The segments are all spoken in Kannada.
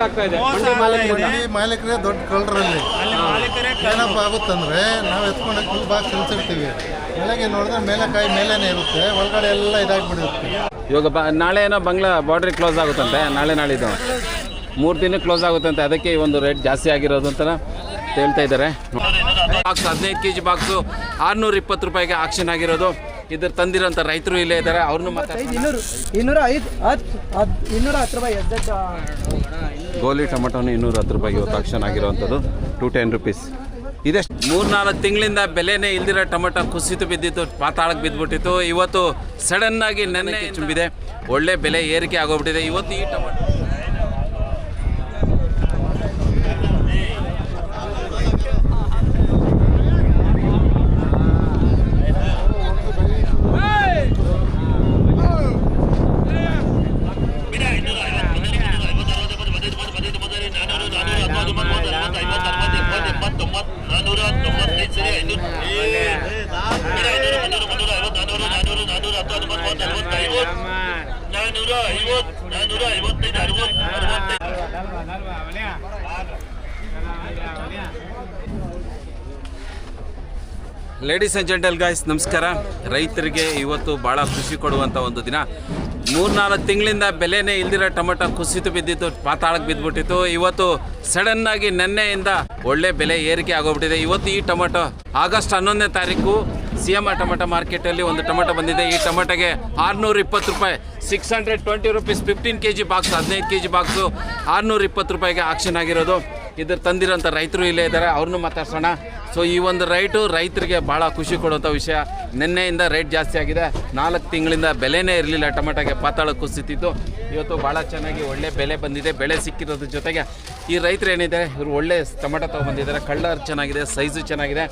ಮಾಲೀಕರೇ ದೊಡ್ಡ ಕಳ್ಳರಲ್ಲಿ ಏನಪ್ಪ ಆಗುತ್ತಂದ್ರೆ ನಾವು ಎತ್ಕೊಂಡು ಫುಲ್ ಬಾಕ್ಸ್ ನಿಲ್ಸಿರ್ತೀವಿ. ಬೆಳಗ್ಗೆ ನೋಡಿದ್ರೆ ಮೇಲೆಕಾಯಿ ಮೇಲೇನೆ ಇರುತ್ತೆ, ಒಳಗಡೆ ಎಲ್ಲ ಇದಾಗ್ಬಿಡುತ್ತೆ. ಇವಾಗ ನಾಳೆ ಏನೋ ಬಂಗ್ಲಾ ಬಾರ್ಡ್ರಿ ಕ್ಲೋಸ್ ಆಗುತ್ತಂತೆ, ನಾಳಿದ್ದು 3 ದಿನ ಕ್ಲೋಸ್ ಆಗುತ್ತಂತೆ. ಅದಕ್ಕೆ ಈ ಒಂದು ರೇಟ್ ಜಾಸ್ತಿ ಆಗಿರೋದು ಅಂತ ಹೇಳ್ತಾ ಇದ್ದಾರೆ. ಬಾಕ್ಸ್ 15 kg ಬಾಕ್ಸು 620 ರೂಪಾಯಿಗೆ ಆಕ್ಷನ್ ಆಗಿರೋದು. ಇದ್ರ ತಂದಿರೋಂಥ ರೈತರು ಇಲ್ಲೇ ಇದ್ದಾರೆ, ಅವ್ರನ್ನೂ ಗೋಲಿ ಟೊಮೆಟೊನು 210 ರೂಪಾಯಿಗೆ ಇವತ್ತು ಆಕ್ಷನ್ ಆಗಿರೋವಂಥದ್ದು 210 rupees. ಇದೆಷ್ಟು 3-4 ತಿಂಗಳಿಂದ ಬೆಲೆನೇ ಇಲ್ದಿರೋ ಟೊಮೆಟೊ ಕುಸಿತು ಬಿದ್ದಿತ್ತು, ಪಾತಾಳಕ್ಕೆ ಬಿದ್ದುಬಿಟ್ಟಿತ್ತು. ಇವತ್ತು ಸಡನ್ನಾಗಿ ನೆನ್ನೆ ತುಂಬಿದೆ, ಒಳ್ಳೆ ಬೆಲೆ ಏರಿಕೆ ಆಗೋಗ್ಬಿಟ್ಟಿದೆ ಇವತ್ತು ಈ tomato. Ladies and gentle guys, ನಮಸ್ಕಾರ. ರೈತರಿಗೆ ಇವತ್ತು ಭಾಳ ಖುಷಿ ಕೊಡುವಂಥ ಒಂದು ದಿನ. 3-4 ತಿಂಗಳಿಂದ ಬೆಲೆನೇ ಇಲ್ದಿರೋ ಟೊಮೆಟೊ ಕುಸಿತು ಬಿದ್ದಿತ್ತು, ಪಾತಾಳಕ್ಕೆ ಬಿದ್ದುಬಿಟ್ಟಿತ್ತು. ಇವತ್ತು ಸಡನ್ನಾಗಿ ನೆನ್ನೆಯಿಂದ ಒಳ್ಳೆ ಬೆಲೆ ಏರಿಕೆ ಆಗೋಗ್ಬಿಟ್ಟಿದೆ. ಇವತ್ತು ಈ ಟೊಮೆಟೊ ಆಗಸ್ಟ್ 11ನೇ ತಾರೀಕು CM ಟೊಮೆಟೊ ಮಾರ್ಕೆಟಲ್ಲಿ ಒಂದು ಟೊಮೆಟೊ ಬಂದಿದೆ. ಈ ಟೊಮೆಟೊಗೆ 620 ರೂಪಾಯಿ, 620 rupees 15 kg box, 15 kg box 620 ರೂಪಾಯಿಗೆ ಆಕ್ಷನ್ ಆಗಿರೋದು. ಇದ್ರ ತಂದಿರೋಂಥ ರೈತರು ಇಲ್ಲೇ ಇದ್ದಾರೆ, ಅವ್ರನ್ನೂ ಮಾತಾಡ್ಸೋಣ. ಸೊ ಈ ಒಂದು ರೈತರಿಗೆ ಭಾಳ ಖುಷಿ ಕೊಡುವಂಥ ವಿಷಯ. ನಿನ್ನೆಯಿಂದ ರೇಟ್ ಜಾಸ್ತಿ ಆಗಿದೆ. 4 ತಿಂಗಳಿಂದ ಬೆಲೆನೇ ಇರಲಿಲ್ಲ, ಟೊಮೆಟೊಗೆ ಪಾತಾಳ ಕುಸಿತಿತ್ತು. ಇವತ್ತು ಭಾಳ ಚೆನ್ನಾಗಿ ಒಳ್ಳೆ ಬೆಲೆ ಬಂದಿದೆ. ಬೆಲೆ ಸಿಕ್ಕಿರೋದ್ರ ಜೊತೆಗೆ ಈ ರೈತರು ಏನಿದೆ, ಇವರು ಒಳ್ಳೆ ಟೊಮೆಟೊ ತೊಗೊಂಬಂದಿದ್ದಾರೆ. ಕಲರ್ ಚೆನ್ನಾಗಿದೆ, ಸೈಜು ಚೆನ್ನಾಗಿದೆ,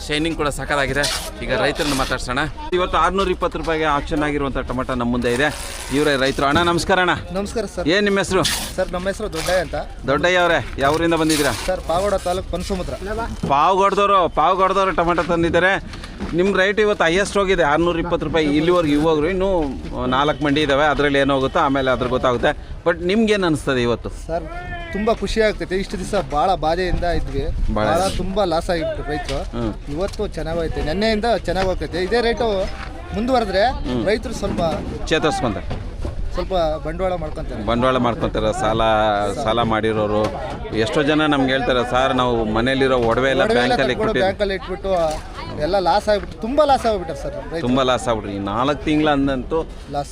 ಶೈನಿಂಗ್ ಕೂಡ ಸಕ್ಕತ್ತಾಗಿದೆ. ಈಗ ರೈತರನ್ನ ಮಾತಾಡ್ಸೋಣ. ಇವತ್ತು 620 ರೂಪಾಯಿಗೆ ಆಕ್ಷನ್ ಆಗಿರುವಂಥ ಟೊಮೆಟೊ ನಮ್ಮ ಮುಂದೆ ಇದೆ. ಇವರೇ ರೈತರು. ಅಣ್ಣ ನಮಸ್ಕಾರ. ಅಣ್ಣ ನಮಸ್ಕಾರ ಸರ್. ಏನು ನಿಮ್ಮ ಹೆಸರು? ಸರ್ ನಮ್ಮ ಹೆಸರು ದೊಡ್ಡಯ್ಯ ಅಂತ. ದೊಡ್ಡಯ್ಯ ಅವರೇ, ಯಾವೂರಿಂದ ಬಂದಿದ್ದೀರಾ? ಸರ್ ಪಾವಗಡ ತಾಲೂಕು ಪನ್ಸಮುದ್ರ. ಪಾವಗಡದವರು ಟೊಮೆಟೊ ತಂದಿದ್ದಾರೆ. ನಿಮ್ಮ ರೇಟ್ ಇವತ್ತು ಹೈಯೆಸ್ಟ್ ಹೋಗಿದೆ 620 ರೂಪಾಯಿ ಇಲ್ಲಿವರೆಗೂ. ಇವಾಗ್ರು ಇನ್ನೂ 4 ಮಂಡಿ ಇದ್ದಾವೆ, ಅದರಲ್ಲಿ ಏನೋ ಹೋಗುತ್ತೋ ಆಮೇಲೆ ಅದ್ರ ಗೊತ್ತಾಗುತ್ತೆ. ಬಟ್ ನಿಮ್ಗೇನು ಅನಿಸ್ತದೆ ಇವತ್ತು? ಸರ್ ತುಂಬ ಖುಷಿ ಆಗ್ತೈತೆ. ಇಷ್ಟು ದಿವಸ ಭಾಳ ಬಾಧೆಯಿಂದ ಇದ್ವಿ, ಭಾಳ ತುಂಬ ಲಾಸ್ ಆಗಿಬಿಟ್ಟು ರೈತರು. ಇವತ್ತು ಚೆನ್ನಾಗೈತೆ, ನೆನ್ನೆಯಿಂದ ಚೆನ್ನಾಗಿ ಹೋಗ್ತೈತೆ. ಇದೇ ರೇಟು ಮುಂದುವರೆದ್ರೆ ರೈತರು ಸ್ವಲ್ಪ ಚೇತರಿಸ್ಕೊಂತಾರೆ, ಸ್ವಲ್ಪ ಬಂಡವಾಳ ಮಾಡ್ಕೊತಾರೆ. ಸಾಲ ಮಾಡಿರೋರು ಎಷ್ಟೋ ಜನ ನಮ್ಗೆ ಹೇಳ್ತಾರೆ, ಸರ್ ನಾವು ಮನೇಲಿರೋ ಒಡವೆ ಎಲ್ಲ ಬ್ಯಾಂಕಲ್ಲಿ ಇಟ್ಬಿಟ್ಟು ಎಲ್ಲ ಲಾಸ್ ಆಗಿಬಿಟ್ಟು, ತುಂಬ ಲಾಸ್ ಆಗಿಬಿಟ್ಟಾರೆ ಸರ್. ತುಂಬ ಲಾಸ್ ಆಗ್ಬಿಟ್ರಿ. ಈ 4 ತಿಂಗಳ ಅಂದಂತೂ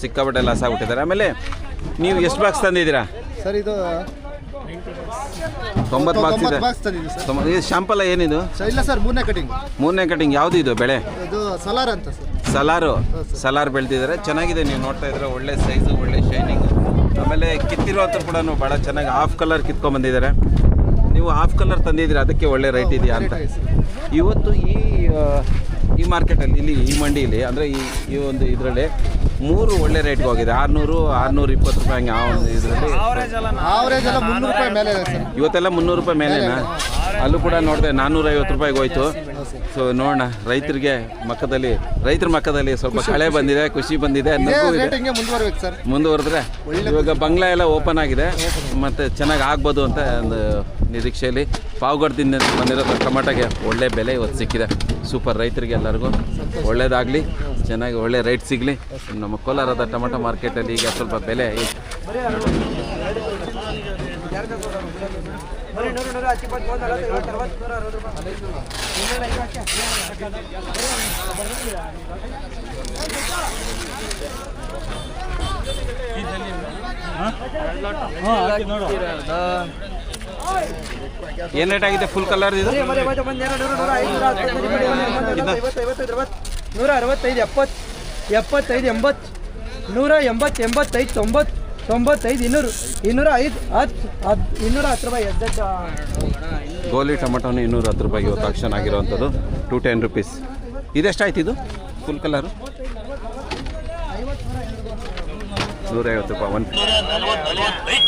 ಸಿಕ್ಕಾಪಟ್ಟೆ ಲಾಸ್ ಆಗ್ಬಿಟ್ಟಿದ್ದಾರೆ. ಆಮೇಲೆ ನೀವು ಎಷ್ಟು ಬಾಕ್ಸ್ ತಂದಿದ್ದೀರಾ ಸರ್? ಇದು 90 ಬಾಕ್ಸ್ ತಂದಿದ್ದೀವಿ ಸರ್. ಇದು ಶಾಂಪಲ್ ಏನಿದು? ಇಲ್ಲ ಸರ್, 3ನೇ ಕಟಿಂಗ್. ಯಾವುದು ಇದು ಬೆಳೆ? ಇದು ಸಲಾರ್ ಅಂತ ಸರ್. ಸಲಾರ್ ಬೆಳೆದಿದ್ದಾರೆ. ಚೆನ್ನಾಗಿದೆ, ನೀವು ನೋಡ್ತಾ ಇದ್ರೆ ಒಳ್ಳೆ ಸೈಜು, ಒಳ್ಳೆ ಶೈನಿಂಗ್. ಆಮೇಲೆ ಕಿತ್ತಿರೋತ್ರ ಕೂಡ ಭಾಳ ಚೆನ್ನಾಗಿ ಹಾಫ್ ಕಲರ್ ಕಿತ್ಕೊಂಡ್ಬಂದಿದ್ದಾರೆ. ನೀವು ಹಾಫ್ ಕಲರ್ ತಂದಿದ್ದೀರಾ, ಅದಕ್ಕೆ ಒಳ್ಳೆ ರೇಟ್ ಇದೆಯಾ ಅಂತ. ಇವತ್ತು ಈ ಮಾರ್ಕೆಟಲ್ಲಿ, ಇಲ್ಲಿ ಈ ಮಂಡಿಯಲ್ಲಿ ಅಂದರೆ ಈ ಒಂದು ಇದರಲ್ಲಿ 3 ಒಳ್ಳೆ ರೇಟ್ಗೆ ಹೋಗಿದೆ. 600-620 ರೂಪಾಯಿ ಹಂಗೆ. ಆ ಒಂದು ಇದರಲ್ಲಿ ಆವರೇಜ್ ಎಲ್ಲ 300 ರೂಪಾಯಿ ಮೇಲೆ ಇದೆ ಸರ್. ಇವತ್ತೆಲ್ಲ 300 ರೂಪಾಯಿ ಮೇಲೆನಾ? ಅಲ್ಲೂ ಕೂಡ ನೋಡಿದೆ 450 ರೂಪಾಯಿಗೆ ಹೋಯ್ತು. ಸೊ ನೋಡೋಣ, ರೈತರ ಮಕ್ಕದಲ್ಲಿ ಸ್ವಲ್ಪ ಕಳೆ ಬಂದಿದೆ, ಖುಷಿ ಬಂದಿದೆ, ನಗು ಇದೆ. ಮುಂದುವರೆದ್ರೆ ಇವಾಗ ಬಂಗ್ಲಾ ಎಲ್ಲ ಓಪನ್ ಆಗಿದೆ, ಮತ್ತು ಚೆನ್ನಾಗಿ ಆಗ್ಬೋದು ಅಂತ ಒಂದು ನಿರೀಕ್ಷೆಯಲ್ಲಿ. ಪಾವಗಡದಿಂದ ಬಂದಿರೋ ಟೊಮೆಟೊಗೆ ಒಳ್ಳೆ ಬೆಲೆ ಇವತ್ತು ಸಿಕ್ಕಿದೆ. ಸೂಪರ್. ರೈತರಿಗೆ ಎಲ್ಲರಿಗೂ ಒಳ್ಳೇದಾಗಲಿ, ಚೆನ್ನಾಗಿ ಒಳ್ಳೆ ರೇಟ್ ಸಿಗಲಿ. ನಮ್ಮ ಕೋಲಾರದ ಟೊಮೆಟೊ ಮಾರ್ಕೆಟಲ್ಲಿ ಈಗ ಸ್ವಲ್ಪ ಬೆಲೆ ಏನು ರೇಟ್ ಆಗಿದೆ ಫುಲ್ ಕಲರ್? ಇದು 165, 70, 75, 80, 180, 85, 90, 95, 200, 205, 10 ರೂಪಾಯಿ. ಗೋಲಿ ಟೊಮೆಟೊನು 210 ರೂಪಾಯಿಗೆ ಇವತ್ತು ಆಕ್ಷನ್ ಆಗಿರೋವಂಥದ್ದು 210 rupees. ಇದೆಷ್ಟಾಯ್ತು ಇದು ಫುಲ್ ಕಲರು? 150 ರೂಪಾಯಿ.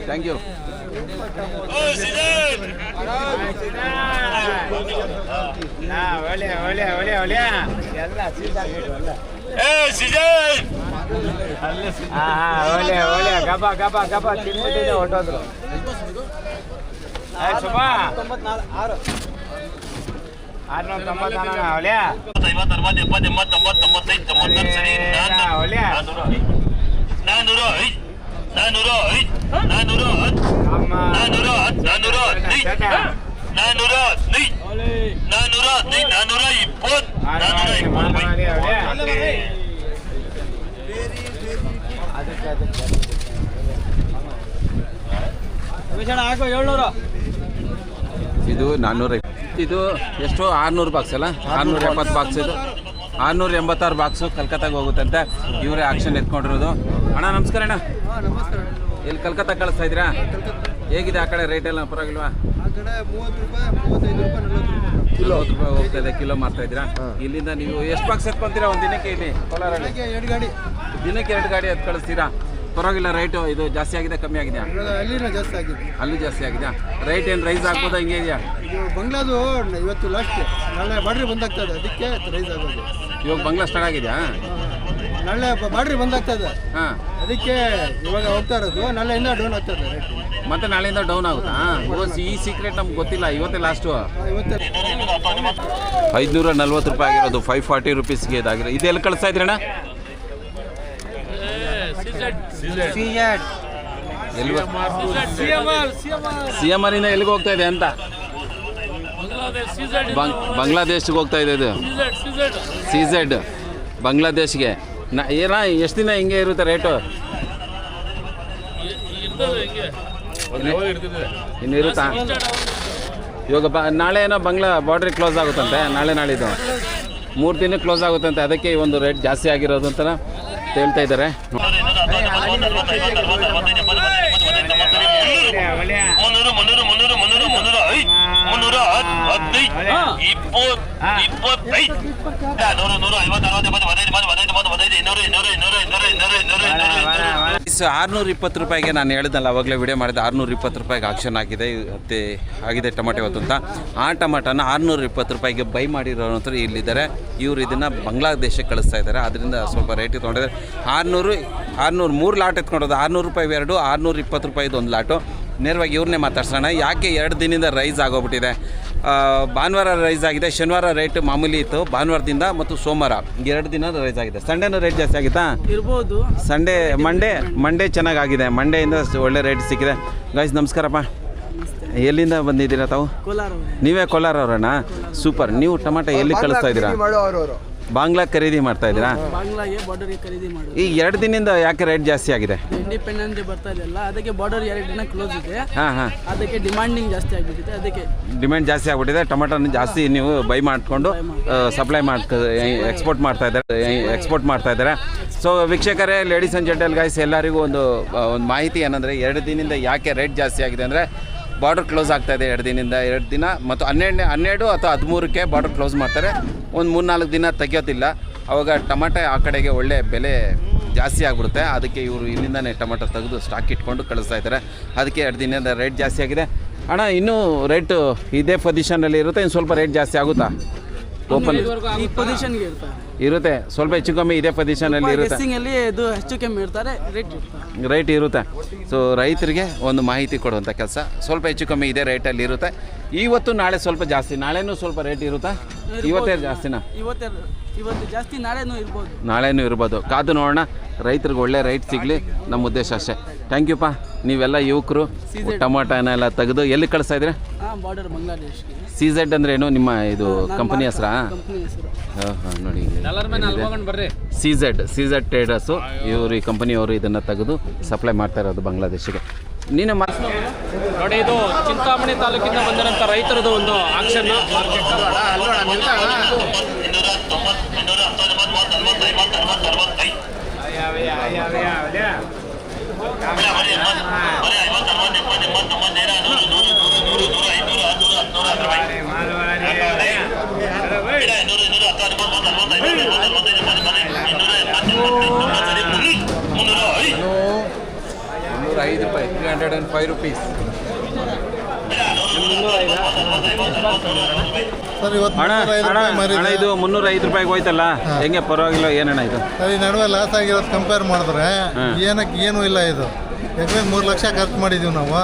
ಥ್ಯಾಂಕ್ ಯು ಹೊಟ್ಟೋದ್ರು ಹಾಕೋ 700 ಇದು 400. ಇದು ಎಷ್ಟು 600 ಬಾಕ್ಸ್ ಅಲ್ಲ, 670 ಬಾಕ್ಸ್. ಇದು 686 ಬಾಕ್ಸು ಕಲ್ಕತ್ತಾಗ ಹೋಗುತ್ತಂತೆ. ಇವರೇ ಆಕ್ಷನ್ ಎತ್ಕೊಂಡಿರೋದು. ಅಣ್ಣ ನಮಸ್ಕಾರ ಅಣ್ಣ. ಎಲ್ಲಿ ಕಲ್ಕತ್ತಾ ಕಳಿಸ್ತಾ ಇದ್ದೀರಾ? ಹೇಗಿದೆ ಆ ಕಡೆ ರೇಟ್ ಎಲ್ಲ ಪರವಾಗಿಲ್ವಾ? ಆ ಕಡೆ 30 ರೂಪಾಯಿ 35 ರೂಪಾಯಿ 40 ರೂಪಾಯಿ ಹೋಗ್ತಾ ಇದೆ, ಕಿಲೋ ಮಾಡ್ತಾ ಇದ್ದೀರಾ. ಇಲ್ಲಿಂದ ನೀವು ಎಷ್ಟು ಬಾಕ್ಸ್ ಎತ್ಕೊಂತೀರಾ ಒಂದು ದಿನಕ್ಕೆ? ಇಲ್ಲಿ ಕೋಲಾರಲ್ಲಿ 2 ಗಾಡಿ ದಿನಕ್ಕೆ 2 ಗಾಡಿ ಎತ್ತು ಕಳಿಸ್ತೀರಾ? ಪರವಾಗಿಲ್ಲ. ರೈಟು ಇದು ಜಾಸ್ತಿ ಆಗಿದೆ ಕಮ್ಮಿ ಆಗಿದೆಯಾ? ಅಲ್ಲಿನ ಜಾಸ್ತಿ ಆಗಿದೆ. ಅಲ್ಲೂ ಜಾಸ್ತಿ ಆಗಿದೆಯಾ? ರೈಟ್ ಏನು ರೈಸ್ ಆಗ್ಬೋದಾ? ಹಿಂಗೆ ಇದೆಯಾ? ಇದು ಬಂಗ್ಲಾದು ಇವತ್ತು ಲಾಸ್ಟ್, ನಾಳೆ ಬಾಡ್ರಿ ಬಂದಾಗ್ತದೆ, ಅದಕ್ಕೆ ರೈಸ್ ಆಗೋದು. ಇವಾಗ ಬಂಗ್ಲಾ ಸ್ಟಾರ್ಟ್ ಆಗಿದೆಯಾ? ನಾಳೆ ಬಾಡ್ರಿ ಬಂದಾಗ್ತದೆ, ಹಾಂ. ಅದಕ್ಕೆ ಇವಾಗ ಹೋಗ್ತಾ ಇರೋದು. ನಾಳೆಯಿಂದ ಡೌನ್ ಆಗ್ತದೆ ರೇಟ್. ಮತ್ತೆ ನಾಳೆಯಿಂದ ಡೌನ್ ಆಗುತ್ತಾ? ಈ ಸೀಕ್ರೆಟ್ ನಮ್ಗೆ ಗೊತ್ತಿಲ್ಲ. ಇವತ್ತೇ ಲಾಸ್ಟು. ಇವತ್ತೇ 540 ರೂಪಾಯಿ ಆಗಿರೋದು 540 ರುಪೀಸ್ಗೆ ಇದಾಗಿರೋ. ಇದು ಎಲ್ಲಿ ಕಳಿಸ್ತಾ ಇದ್ರಣ್ಣ? ಎಲ್ಲಿ CMR ಇಂದ ಎಲ್ಲಿಗೆ ಹೋಗ್ತಾ ಇದೆ ಅಂತ? ಬಾಂಗ್ಲಾದೇಶ್ಗೆ ಹೋಗ್ತಾ ಇದೆ. ಇದು CZ ಬಾಂಗ್ಲಾದೇಶ್ಗೆ. ಏನ ಎಷ್ಟು ದಿನ ಹಿಂಗೆ ಇರುತ್ತೆ ರೇಟು? ಇನ್ನು ಇರುತ್ತಾ? ಇವಾಗ ನಾಳೆ ಏನೋ ಬಾಂಗ್ಲಾ ಬಾರ್ಡ್ರಿಗೆ ಕ್ಲೋಸ್ ಆಗುತ್ತಂತೆ. ನಾಳಿದ್ದು 3 ದಿನ ಕ್ಲೋಸ್ ಆಗುತ್ತಂತೆ. ಅದಕ್ಕೆ ಈ ಒಂದು ರೇಟ್ ಜಾಸ್ತಿ ಆಗಿರೋದು ಅಂತ ಹೇಳ್ತಾ ಇದ್ದಾರೆ. ಸೊ 620 ರೂಪಾಯಿಗೆ ನಾನು ಹೇಳಿದ್ನಲ್ಲ ಅವಾಗಲೇ ವಿಡಿಯೋ ಮಾಡಿದೆ. 620 ರೂಪಾಯಿಗೆ ಆಕ್ಷನ್ ಆಗಿದೆ ಮತ್ತು ಆಗಿದೆ ಟೊಮೆಟೊ ಇವತ್ತು ಅಂತ. ಆ ಟೊಮೆಟೊನ 620 ರೂಪಾಯಿಗೆ ಬೈ ಮಾಡಿರೋಂಥವ್ರು ಇಲ್ಲಿದ್ದಾರೆ. ಇವರು ಇದನ್ನು ಬಾಂಗ್ಲಾದೇಶಕ್ಕೆ ಕಳಿಸ್ತಾ ಇದ್ದಾರೆ. ಅದರಿಂದ ಸ್ವಲ್ಪ ರೇಟ್ ತೊಗೊಂಡಿದ್ದಾರೆ. 600 3 ಲಾಟ್ ಎತ್ಕೊಂಡೋದು. 600 ರೂಪಾಯಿ 2, 620 ರೂಪಾಯಿದು ಒಂದು ಲಾಟು. ನೇರವಾಗಿ ಇವ್ರನ್ನೇ ಮಾತಾಡ್ಸೋಣ. ಯಾಕೆ 2 ದಿನದಿಂದ ರೈಸ್ ಆಗೋಗ್ಬಿಟ್ಟಿದೆ? ಭಾನುವಾರ ರೈಸ್ ಆಗಿದೆ, ಶನಿವಾರ ರೇಟ್ ಮಾಮೂಲಿ ಇತ್ತು, ಭಾನುವಾರದಿಂದ ಮತ್ತು ಸೋಮವಾರ 2 ದಿನ ರೈಸ್ ಆಗಿದೆ. ಸಂಡೇನೂ ರೇಟ್ ಜಾಸ್ತಿ ಆಗಿತ್ತಾ? ಇರ್ಬೋದು. ಸಂಡೇ ಮಂಡೇ ಚೆನ್ನಾಗಾಗಿದೆ. ಮಂಡೆಯಿಂದ ಒಳ್ಳೆ ರೇಟ್ ಸಿಕ್ಕಿದೆ. ಗಾಯ್ಸ್ ನಮಸ್ಕಾರಪ್ಪ. ಎಲ್ಲಿಂದ ಬಂದಿದ್ದೀರಾ ತಾವು? ಕೋಲಾರ. ನೀವೇ ಕೋಲಾರ ಅವರಣ್ಣ? ಸೂಪರ್. ನೀವು ಟೊಮೆಟೊ ಎಲ್ಲಿ ಕಳಿಸ್ತಾ ಇದ್ದೀರಾ? ಬಾಂಗ್ಲಾ ಖರೀದಿ ಮಾಡ್ತಾ ಇದ್ದೀರಾ? ಬಾಂಗ್ಲಾಗೆ ಬಾರ್ಡರ್ಗೆ ಖರೀದಿ ಮಾಡೋದು. ಈ 2 ದಿನದಿಂದ ಯಾಕೆ ರೇಟ್ ಜಾಸ್ತಿ ಆಗಿದೆ? ಇಂಡಿಪೆಂಡೆನ್ಸ್ ಡೇ ಬರ್ತಾ ಇದೆಯಲ್ಲ, ಅದಕ್ಕೆ ಬಾರ್ಡರ್ 2 ದಿನ ಕ್ಲೋಸ್ ಇದೆ. ಹಾಂ. ಅದಕ್ಕೆ ಡಿಮಾಂಡಿಂಗ್ ಜಾಸ್ತಿ ಆಗಿಬಿಟ್ಟಿದೆ. ಅದಕ್ಕೆ ಡಿಮ್ಯಾಂಡ್ ಜಾಸ್ತಿ ಆಗ್ಬಿಟ್ಟಿದೆ. ಟೊಮೆಟೊನ ಜಾಸ್ತಿ ನೀವು ಬೈ ಮಾಡಿಕೊಂಡು ಸಪ್ಲೈ ಎಕ್ಸ್ಪೋರ್ಟ್ ಮಾಡ್ತಾ ಇದ್ದಾರೆ. ಸೊ ವೀಕ್ಷಕರೇ, ಲೇಡೀಸ್ ಆ್ಯಂಡ್ ಜೆಂಟಲ್ ಗೈಸ್, ಎಲ್ಲರಿಗೂ ಒಂದು ಮಾಹಿತಿ ಏನಂದರೆ 2 ದಿನದಿಂದ ಯಾಕೆ ರೇಟ್ ಜಾಸ್ತಿ ಆಗಿದೆ ಅಂದರೆ ಬಾರ್ಡರ್ ಕ್ಲೋಸ್ ಆಗ್ತಾಯಿದೆ 2 ದಿನದಿಂದ. 2 ದಿನ ಮತ್ತು 12 ಅಥವಾ 13ಕ್ಕೆ ಬಾರ್ಡರ್ ಕ್ಲೋಸ್ ಮಾಡ್ತಾರೆ. ಒಂದು 3-4 ದಿನ ತೆಗಿಯೋದಿಲ್ಲ. ಆವಾಗ ಟೊಮೆಟೊ ಆ ಕಡೆಗೆ ಒಳ್ಳೆ ಬೆಲೆ ಜಾಸ್ತಿ ಆಗಿಬಿಡುತ್ತೆ. ಅದಕ್ಕೆ ಇವರು ಇಲ್ಲಿಂದನೇ ಟೊಮೆಟೊ ತೆಗೆದು ಸ್ಟಾಕ್ ಇಟ್ಕೊಂಡು ಕಳಿಸ್ತಾ ಇದ್ದಾರೆ. ಅದಕ್ಕೆ 2 ದಿನದಿಂದ ರೇಟ್ ಜಾಸ್ತಿ ಆಗಿದೆ. ಅಣ್ಣ ಇನ್ನೂ ರೇಟು ಇದೇ ಪೊಸಿಷನಲ್ಲಿ ಇರುತ್ತೆ? ಇನ್ನು ಸ್ವಲ್ಪ ರೇಟ್ ಜಾಸ್ತಿ ಆಗುತ್ತಾ? ಓಪನ್ ಈ ಪೊಸಿಷನ್ಗೆ ಇರುತ್ತೆ. ಸ್ವಲ್ಪ ಹೆಚ್ಚು ಕಮ್ಮಿ ಇದೇ ಪೊಸಿಷನಲ್ಲಿ ಇರುತ್ತೆ. ಇದು ಹೆಚ್ಚು ಕಮ್ಮಿ ಇರ್ತಾರೆ, ರೇಟ್ ಇರುತ್ತೆ. ಸೊ ರೈತರಿಗೆ ಒಂದು ಮಾಹಿತಿ ಕೊಡುವಂಥ ಕೆಲಸ. ಸ್ವಲ್ಪ ಹೆಚ್ಚು ಕಮ್ಮಿ ಇದೇ ರೇಟಲ್ಲಿ ಇರುತ್ತೆ. ಇವತ್ತು ನಾಳೆ ಸ್ವಲ್ಪ ಜಾಸ್ತಿ, ನಾಳೆನೂ ಸ್ವಲ್ಪ ರೇಟ್ ಇರುತ್ತಾ? ಇವತ್ತೇ ಜಾಸ್ತಿನಾ? ಇವತ್ತು ಜಾಸ್ತಿ, ನಾಳೆನೂ ಇರ್ಬೋದು. ಕಾದು ನೋಡೋಣ. ರೈತರಿಗೆ ಒಳ್ಳೆ ರೇಟ್ ಸಿಗಲಿ, ನಮ್ಮ ಉದ್ದೇಶ ಅಷ್ಟೇ. ಥ್ಯಾಂಕ್ ಯುಪ್ಪ. ನೀವೆಲ್ಲ ಯುವಕರು ಟೊಮೊಟೊನೆಲ್ಲ ತೆಗೆದು ಎಲ್ಲಿ ಕಳಿಸ್ತಾ ಇದ್ದೀರಾ? ಬಾರ್ಡರ್ ಬಾಂಗ್ಲಾದೇಶ್ಗೆ. CZ ಅಂದ್ರೆ ಏನು ನಿಮ್ಮ ಇದು ಕಂಪನಿ ಹೆಸರಾ? ಕಂಪ್ನಿ ಹೆಸರು. ಹಾಂ ನೋಡಿ CZ ಟ್ರೇಡರ್ಸು ಇವರು ಈ ಕಂಪನಿಯವರು ಇದನ್ನು ತೆಗೆದು ಸಪ್ಲೈ ಮಾಡ್ತಾ ಇರೋದು ಬಾಂಗ್ಲಾದೇಶಿಗೆ. ನೀನು ನೋಡಿ, ಇದು ಚಿಂತಾಮಣಿ ತಾಲೂಕಿಂದ ಬಂದಿರೋಂಥ ರೈತರದ್ದು ಒಂದು ಆಕ್ಷನ್ ₹305 ಸರ್ ಇವತ್ತು ಅಣ್ಣ ಇದು ₹305 ಹೋಯ್ತಲ್ಲ, ಹೆಂಗೆ ಪರವಾಗಿಲ್ಲ ಏನಣ್ಣ ಇದು? ಸರ್ ಈ ನಡುವೆ ಲಾಸ್ ಆಗಿರೋದು ಕಂಪೇರ್ ಮಾಡಿದ್ರೆ ಏನಕ್ಕೆ ಏನೂ ಇಲ್ಲ ಇದು. ಯಾಕಂದ್ರೆ 3 ಲಕ್ಷ ಖರ್ಚು ಮಾಡಿದ್ದೀವಿ ನಾವು,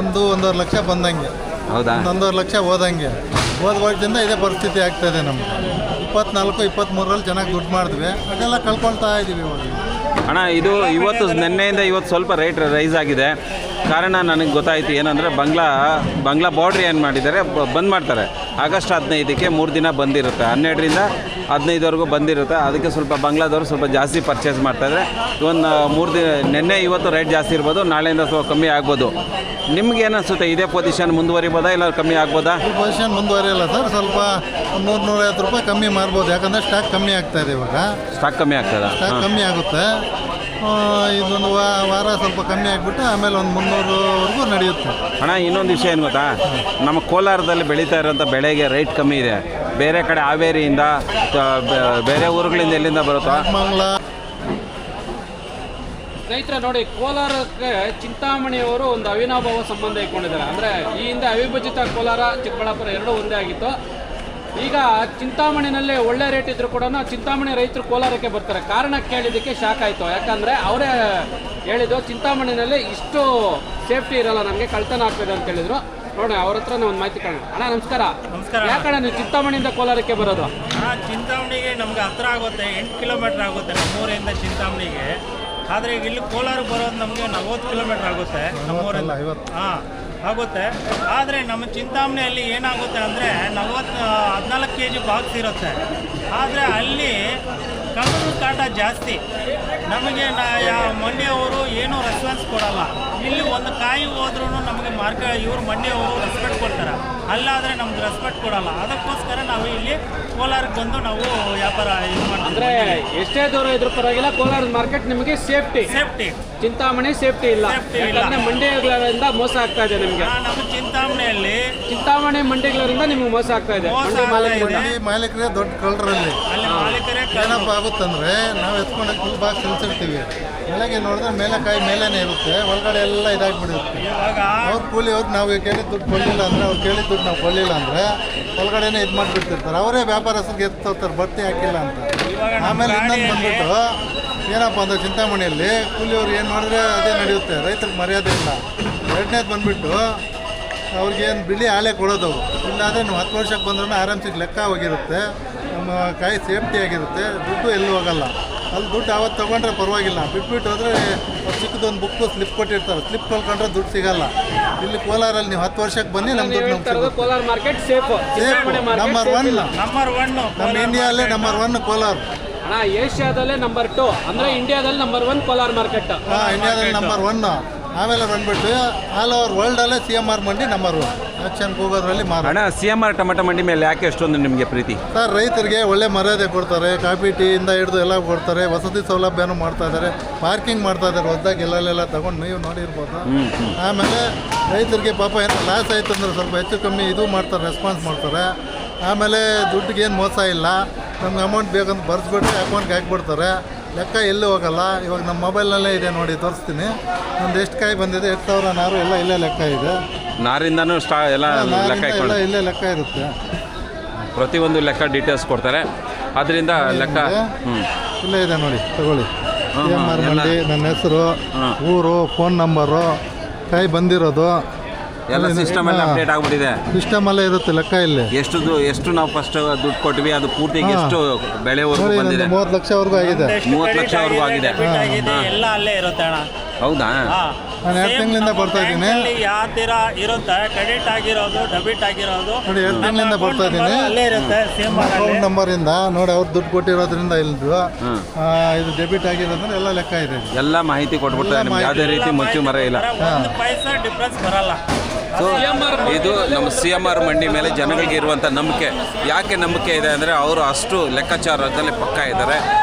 1-1.5 ಲಕ್ಷ ಬಂದಂಗೆ, ಹೌದಾ? 1.5 ಲಕ್ಷ ಹೋದಂಗೆ ಹೋದ ವರ್ಷದಿಂದ ಇದೇ ಪರಿಸ್ಥಿತಿ ಆಗ್ತಾಯಿದೆ ನಮ್ಗೆ. 24-23ರಲ್ಲಿ ಚೆನ್ನಾಗಿ ದುಡ್ಡು ಮಾಡಿದ್ವಿ, ಅದೆಲ್ಲ ಕಳ್ಕೊಳ್ತಾ ಇದ್ದೀವಿ ಇವಾಗ. ಅಣ್ಣ ಇದು ಇವತ್ತು ನಿನ್ನೆಯಿಂದ ಇವತ್ತು ಸ್ವಲ್ಪ ರೇಟ್ ರೈಸ್ ಆಗಿದೆ. ಕಾರಣ ನನಗೆ ಗೊತ್ತಾಯಿತು ಏನಂದರೆ ಬಾಂಗ್ಲಾ ಬಾರ್ಡ್ರ್ ಏನು ಮಾಡಿದ್ದಾರೆ, ಬಂದ್ ಮಾಡ್ತಾರೆ ಆಗಸ್ಟ್ 15ಕ್ಕೆ 3 ದಿನ ಬಂದಿರುತ್ತೆ, 12ರಿಂದ 15ವರೆಗೂ ಬಂದಿರುತ್ತೆ. ಅದಕ್ಕೆ ಸ್ವಲ್ಪ ಬಾಂಗ್ಲಾದವರು ಸ್ವಲ್ಪ ಜಾಸ್ತಿ ಪರ್ಚೇಸ್ ಮಾಡ್ತಾಯಿದ್ರೆ ಒಂದು 3 ದಿನ ನಿನ್ನೆ ಇವತ್ತು ರೇಟ್ ಜಾಸ್ತಿ ಇರ್ಬೋದು, ನಾಳೆಯಿಂದ ಸ್ವಲ್ಪ ಕಮ್ಮಿ ಆಗ್ಬೋದು. ನಿಮ್ಗೆ ಏನಿಸುತ್ತೆ, ಇದೇ ಪೊಸಿಷನ್ ಮುಂದುವರಿಬೋದಾ ಇಲ್ಲ ಕಮ್ಮಿ ಆಗ್ಬೋದಾ? ಈ ಪೊಸಿಷನ್ ಮುಂದುವರಿಯಲ್ಲ ಸರ್, ಸ್ವಲ್ಪ 100-150 ರೂಪಾಯಿ ಕಮ್ಮಿ ಮಾಡ್ಬೋದು. ಯಾಕಂದರೆ ಸ್ಟಾಕ್ ಕಮ್ಮಿ ಆಗ್ತಾಯಿದೆ ಇವಾಗ. ಸ್ಟಾಕ್ ಕಮ್ಮಿ ಆಗ್ತದೆ, ಸ್ಟಾಕ್ ಕಮ್ಮಿ ಆಗುತ್ತೆ. ಇದೊಂದು ವಾರ ಸ್ವಲ್ಪ ಕಮ್ಮಿ ಆಗಿಬಿಟ್ಟು ಆಮೇಲೆ ಒಂದು 300ವರೆಗೂ ನಡೆಯುತ್ತೆ. ಅಣ್ಣ ಇನ್ನೊಂದು ವಿಷಯ ಏನು ಗೊತ್ತಾ, ನಮ್ಮ ಕೋಲಾರದಲ್ಲಿ ಬೆಳೀತಾ ಇರೋಂಥ ಬೆಳೆಗೆ ರೇಟ್ ಕಮ್ಮಿ ಇದೆ. ಬೇರೆ ಕಡೆ ಹಾವೇರಿಯಿಂದ ಬೇರೆ ಊರುಗಳಿಂದ ಎಲ್ಲಿಂದ ಬರುತ್ತೋ ಮಂಗ್ಲ ಸ್ನೇಹಿತರೆ ನೋಡಿ, ಕೋಲಾರಕ್ಕೆ ಚಿಂತಾಮಣಿಯವರು ಒಂದು ಅವಿನಾಭಾವ ಸಂಬಂಧ ಇಟ್ಕೊಂಡಿದ್ದಾರೆ. ಅಂದರೆ ಈ ಹಿಂದೆ ಅವಿಭಜಿತ ಕೋಲಾರ ಚಿಕ್ಕಬಳ್ಳಾಪುರ ಎರಡೂ ಒಂದೇ ಆಗಿತ್ತು. ಈಗ ಚಿಂತಾಮಣಿನಲ್ಲಿ ಒಳ್ಳೆ ರೇಟ್ ಇದ್ರೂ ಕೂಡ ಚಿಂತಾಮಣಿ ರೈತರು ಕೋಲಾರಕ್ಕೆ ಬರ್ತಾರೆ. ಕಾರಣ ಕೇಳಿದ್ದಕ್ಕೆ ಶಾಕ್ ಆಯಿತು. ಯಾಕಂದರೆ ಅವರೇ ಹೇಳಿದ್ದು ಚಿಂತಾಮಣಿನಲ್ಲಿ ಇಷ್ಟು ಸೇಫ್ಟಿ ಇರಲ್ಲ, ನಮಗೆ ಕಳ್ತನ ಆಗ್ತದೆ ಅಂತ ಹೇಳಿದ್ರು. ನೋಡಿ ಅವ್ರ ಹತ್ರ ಒಂದು ಮಾಹಿತಿ ಕಾಣೋಣ. ಅಣ್ಣ ನಮಸ್ಕಾರ. ನಮಸ್ಕಾರ. ಯಾಕಣ್ಣ ನೀವು ಚಿಂತಾಮಣಿಯಿಂದ ಕೋಲಾರಕ್ಕೆ ಬರೋದು? ಚಿಂತಾಮಣಿಗೆ ನಮ್ಗೆ ಹತ್ರ ಆಗುತ್ತೆ, 8 ಕಿಲೋಮೀಟ್ರ್ ಆಗುತ್ತೆ ನಮ್ಮೂರಿಂದ ಚಿಂತಾಮಣಿಗೆ. ಆದರೆ ಈಗ ಇಲ್ಲಿ ಕೋಲಾರಕ್ಕೆ ಬರೋದು ನಮಗೆ 40 ಕಿಲೋಮೀಟ್ರ್ ಆಗುತ್ತೆ ನಮ್ಮೂರಿಂದ. ಆಗುತ್ತೆ. ಆದರೆ ನಮ್ಮ ಚಿಂತಾಮಣಿಯಲ್ಲಿ ಏನಾಗುತ್ತೆ ಅಂದರೆ 14 kg ಬಾಕ್ಸ್ ಇರುತ್ತೆ. ಆದರೆ ಅಲ್ಲಿ ಕಳ್ಳರ ಕಾಟ ಜಾಸ್ತಿ. ನಮಗೆ ಮಂಡ್ಯವರು ಏನೂ ರೆಸ್ಪಾನ್ಸ್ ಕೊಡಲ್ಲ. ಇಲ್ಲಿ ಒಂದು ಕಾಯಿ ಹೋದ್ರೂ ನಮಗೆ ಇವರು ಮಂಡ್ಯವರು ರೆಸ್ಪೆಕ್ಟ್ ಕೊಡ್ತಾರೆ, ಅಲ್ಲಾದರೆ ನಮ್ಗೆ ರೆಸ್ಪೆಕ್ಟ್ ಕೊಡಲ್ಲ. ಅದಕ್ಕೋಸ್ಕರ ನಾವು ಇಲ್ಲಿ ಕೋಲಾರಕ್ಕೆ ಬಂದು ನಾವು ವ್ಯಾಪಾರ ಇದು ಮಾಡ್ತೀವಿ. ಅಂದರೆ ಎಷ್ಟೇ ದೂರ ಇದ್ರೂ ಪರವಾಗಿಲ್ಲ, ಕೋಲಾರದ ಮಾರ್ಕೆಟ್ ನಿಮಗೆ ಸೇಫ್ಟಿ. ಚಿಂತಾಮಣಿ ಸೇಫ್ಟಿ ಇಲ್ಲ, ಯಾಕಂದ್ರೆ ಮಂಡ್ಯಗಳಿಂದ ಮೋಸ ಆಗ್ತಾ ಇದೆ ನಿಮಗೆ. ನಮ್ಮ ಚಿಂತಾಮಣಿ ಮಂಡ್ಯಗಳಿಂದ ನಿಮ್ಗೆ ಮೋಸ ಆಗ್ತಾ ಇದೆ. ಮಾಲೀಕರೇ ದೊಡ್ಡ ಕಳ್ಳರಲ್ಲಿ. ಮಾಲೀಕರೇ ಏನಪ್ಪ ಆಗುತ್ತಂದ್ರೆ ನಾವು ಎತ್ಕೊಂಡೋಗಿ ಫುಲ್ ಬಾಕ್ಸ್ ನಿಲ್ಸಿರ್ತೀವಿ, ಬೆಳಗ್ಗೆ ನೋಡಿದ್ರೆ ಮೇಲೆ ಕಾಯಿ ಮೇಲೇನೆ ಇರುತ್ತೆ, ಒಳಗಡೆ ಎಲ್ಲ ಇದಾಗಿಬಿಡುತ್ತೆ. ಅವ್ರು ಕೂಲಿ ಅವ್ರು ನಾವು ಕೇಳಿದ ದುಡ್ಡು ಕೊಡಲಿಲ್ಲ ಅಂದರೆ, ಅವ್ರು ಕೇಳಿದ ದುಡ್ಡು ನಾವು ಕೊಡಲಿಲ್ಲ ಅಂದರೆ ಒಳಗಡೆನೇ ಇದು ಮಾಡಿಬಿಡ್ತಿರ್ತಾರೆ. ಅವರೇ ವ್ಯಾಪಾರಸ್ಥರಿಗೆ ಎತ್ತೋಗ್ತಾರೆ ಭರ್ತಿ ಹಾಕಿಲ್ಲ ಅಂತ. ಆಮೇಲೆ ಇನ್ನೊಂದು ಬಂದ್ಬಿಟ್ಟು ಏನಪ್ಪ ಅಂದರೆ ಚಿಂತಾಮಣಿಯಲ್ಲಿ ಕೂಲಿಯವ್ರು ಏನು ಮಾಡಿದ್ರೆ ಅದೇ ನಡೆಯುತ್ತೆ, ರೈತರಿಗೆ ಮರ್ಯಾದೆ ಇಲ್ಲ. ಎರಡನೇದು ಬಂದುಬಿಟ್ಟು ಅವ್ರಿಗೇನು ಬಿಳಿ ಹಾಳೆ ಕೊಡೋದವರು, ಇಲ್ಲಾಂದರೆ ನಾವು 10 ವರ್ಷಕ್ಕೆ ಬಂದ್ರೂ ಆರಾಮ್ಸಿಗೆ ಲೆಕ್ಕ ಹೋಗಿರುತ್ತೆ, ನಮ್ಮ ಕಾಯಿ ಸೇಫ್ಟಿ ಆಗಿರುತ್ತೆ, ದುಡ್ಡು ಎಲ್ಲೂ ಹೋಗಲ್ಲ. ಅಲ್ಲಿ ದುಡ್ಡು ಆವತ್ತು ತೊಗೊಂಡ್ರೆ ಪರವಾಗಿಲ್ಲ, ಬಿಟ್ಬಿಟ್ಟು ಹೋದರೆ ಚಿಕ್ಕದೊಂದು ಬುಕ್ಕು ಸ್ಲಿಪ್ ಕೊಟ್ಟಿರ್ತಾರೆ, ಸ್ಲಿಪ್ ಕಳ್ಕೊಂಡ್ರೆ ದುಡ್ಡು ಸಿಗಲ್ಲ. ಇಲ್ಲಿ ಕೋಲಾರಲ್ಲಿ ನೀವು 10 ವರ್ಷಕ್ಕೆ ಬನ್ನಿ, ನಮ್ಮ ದುಡ್ಡು ನಮ್ಗೆ ಸಿಗುತ್ತೆ. ಕೋಲಾರ ಮಾರ್ಕೆಟ್ ಸೇಫ್, ನಂಬರ್ 1 ನಮ್ಮ ಇಂಡಿಯಾದಲ್ಲೇ ನಂಬರ್ 1 ಕೋಲಾರ. ಅಣ್ಣ ಏಷ್ಯಾದಲ್ಲೇ ನಂಬರ್ 2, ಅಂದರೆ ಇಂಡಿಯಾದಲ್ಲಿ ನಂಬರ್ 1 ಕೋಲಾರ ಮಾರ್ಕೆಟ್. ಇಂಡಿಯಾದಲ್ಲಿ ನಂಬರ್ 1. ಆಮೇಲೆ ಬಂದ್ಬಿಟ್ಟು ಆಲ್ ಓವರ್ ವರ್ಲ್ಡಲ್ಲೇ CMR ಮಂಡಿ ನಂಬರ್ 1 ಆಕ್ಷನ್ ಕೂಗೋದ್ರಲ್ಲಿ ಅಣ್ಣ. CMR ಟೊಮೆಟೊ ಮಂಡಿ ಮೇಲೆ ಯಾಕೆ ಎಷ್ಟೊಂದು ನಿಮಗೆ ಪ್ರೀತಿ? ಸರ್ ರೈತರಿಗೆ ಒಳ್ಳೆ ಮರ್ಯಾದೆ ಕೊಡ್ತಾರೆ, ಕಾಫಿ ಟೀಯಿಂದ ಹಿಡಿದು ಎಲ್ಲ ಕೊಡ್ತಾರೆ, ವಸತಿ ಸೌಲಭ್ಯನೂ ಮಾಡ್ತಾ ಇದ್ದಾರೆ, ಪಾರ್ಕಿಂಗ್ ಮಾಡ್ತಾ ಇದ್ದಾರೆ, ಹೊಸದಾಗಿ ಎಲ್ಲೆಲ್ಲ ತಗೊಂಡು ನೀವು ನೋಡಿರ್ಬೋದು. ಆಮೇಲೆ ರೈತರಿಗೆ ಪಾಪ ಏನೋ ಲಾಸ್ ಆಯಿತು ಅಂದರೆ ಸ್ವಲ್ಪ ಹೆಚ್ಚು ಕಮ್ಮಿ ಇದು ಮಾಡ್ತಾರೆ, ರೆಸ್ಪಾನ್ಸ್ ಮಾಡ್ತಾರೆ. ಆಮೇಲೆ ದುಡ್ಡಿಗೇನು ಮೋಸ ಇಲ್ಲ, ನಮ್ಗೆ ಅಮೌಂಟ್ ಬೇಕಂತ ಬರ್ಸ್ಬಿಟ್ರೆ ಅಕೌಂಟ್ಗೆ ಹಾಕ್ಬಿಡ್ತಾರೆ, ಲೆಕ್ಕ ಎಲ್ಲೂ ಹೋಗಲ್ಲ. ಇವಾಗ ನಮ್ಮ ಮೊಬೈಲ್ನಲ್ಲೇ ಇದೆ ನೋಡಿ, ತೋರಿಸ್ತೀನಿ. ಒಂದು ಎಷ್ಟು ಕಾಯಿ ಬಂದಿದೆ, 8,000 ನಾರು ಎಲ್ಲ ಇಲ್ಲೇ ಲೆಕ್ಕ ಇದೆ. ನಾರಿಂದನೂ ಎಲ್ಲ ಲೆಕ್ಕ ಇಲ್ಲೇ ಲೆಕ್ಕ ಇರುತ್ತೆ, ಪ್ರತಿಯೊಂದು ಲೆಕ್ಕ ಡೀಟೇಲ್ಸ್ ಕೊಡ್ತಾರೆ. ಅದರಿಂದ ಲೆಕ್ಕ ಇಲ್ಲೇ ಇದೆ ನೋಡಿ, ತಗೊಳ್ಳಿ. CMR ಮಂಡಿ, ನನ್ನ ಹೆಸರು, ಊರು, ಫೋನ್ ನಂಬರು, ಕಾಯಿ ಬಂದಿರೋದು ಎಲ್ಲ ಸಿಸ್ಟಮ್ ಎಲ್ಲ ಅಪ್ಡೇಟ್ ಆಗ್ಬಿಟ್ಟಿದೆ. ಸಿಸ್ಟಮ್ ಎಲ್ಲ ಇರುತ್ತೆ ಲೆಕ್ಕ ಇಲ್ಲಿ. ಎಷ್ಟು ನಾವು ಫಸ್ಟ್ ದುಡ್ಡು ಕೊಟ್ವಿ ಅದು ಪೂರ್ತಿಗೆ ಎಷ್ಟು ಬೆಳೆವರೆಗೂ ಬಂದಿದೆ? 30 ಲಕ್ಷವರೆಗೂ ಆಗಿದೆ. 30 ಲಕ್ಷವರೆಗೂ ಆಗಿದೆ. ಎಲ್ಲ ಅಲ್ಲೇ ಇರುತ್ತೆ ಅಣ್ಣ. ಹೌದಾ? ನಾನು 2 ತಿಂಗಳಿಂದ ಬರ್ತಾ ಇದ್ದೀನಿ. ಯಾವ ತೀರ ಇರುತ್ತೆ ಕ್ರೆಡಿಟ್ ಆಗಿರೋದು ಡೆಬಿಟ್ ಆಗಿರೋದು ನೋಡಿ 2 ತಿಂಗಳಿಂದ ಬರ್ತಾ ಇದ್ದೀನಿ. ಅಲ್ಲೇ ಇರುತ್ತೆ ಸೇಮ್ ಅಕೌಂಟ್ ನಂಬರಿಂದ ನೋಡಿ ಅವ್ರು ದುಡ್ಡು ಕೊಟ್ಟಿರೋದ್ರಿಂದ ಇಲ್ದು ಇದು ಡೆಬಿಟ್ ಆಗಿರೋದ್ರಿಂದ ಎಲ್ಲ ಲೆಕ್ಕ ಇದೆ. ಎಲ್ಲ ಮಾಹಿತಿ ಕೊಟ್ಬಿಡ್ತಾರೆ, ನಿಮ್ಗೆ ಯಾವುದೇ ರೀತಿ ಮುಚ್ಚು ಮರ ಇಲ್ಲ. ಒಂದು ಪೈಸಾ ಡಿಫ್ರೆನ್ಸ್ ಬರಲ್ಲ. ಸೊ ಇದು ನಮ್ಮ CMR ಮಂಡಿ ಮೇಲೆ ಜನಗಳಿಗೆ ಇರುವಂಥ ನಂಬಿಕೆ. ಯಾಕೆ ನಂಬಿಕೆ ಇದೆ ಅಂದರೆ ಅವರು ಅಷ್ಟು ಲೆಕ್ಕಾಚಾರದಲ್ಲಿ ಪಕ್ಕ ಇದ್ದಾರೆ,